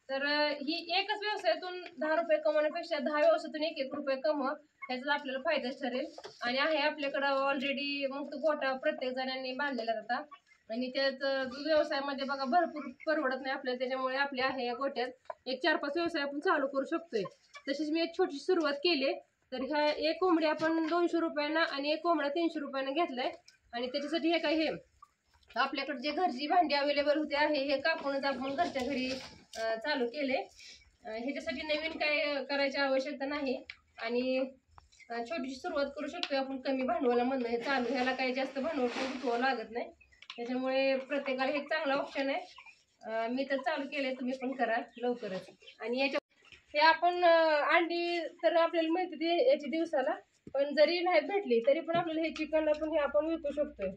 तर ही एकच व्यवसायातून 10 रुपये कमवण्यापेक्षा 10 व्यवसायातून 1-1 रुपये कमवा, ह्याचा आपल्याला फायदाच ठरेल. आणि आहे आपल्याकडं ऑलरेडी मुक्त गोठा प्रत्येक जणांनी बांधलेला जाता. आणि त्यात दूध व्यवसायामध्ये बघा भरपूर परवडत नाही आपल्याला, त्याच्यामुळे आपल्या आहे या गोठ्यात एक 4-5 व्यवसाय आपण चालू करू शकतोय. तशीच मी एक छोटी सुरुवात केली. तर ह्या एक कोंबडी आपण 200 रुपयांना आणि एक कोंबडा 300 रुपयांना घेतलाय. आणि त्याच्यासाठी हे काय हे आपल्याकडे जे घरची भांडी अवेलेबल होते आहे हे कापूनच आपण घरच्या घरी चालू केले. ह्याच्यासाठी नवीन काय करायची आवश्यकता नाही आणि छोटीशी सुरुवात करू शकतो आपण कमी भांडवलामधनं. हे चालू ह्याला काही जास्त भांडवल गुंतवावं लागत नाही, त्याच्यामुळे प्रत्येकाला हे चांगला ऑप्शन आहे. मी तर चालू केले, तुम्ही पण करा लवकरच. आणि याच्या हे आपण अंडी तर आपल्याला मिळते ते याची दिवसाला, पण जरी नाही भेटली तरी पण आपल्याला हे चिकनला पण हे आपण विकू शकतोय.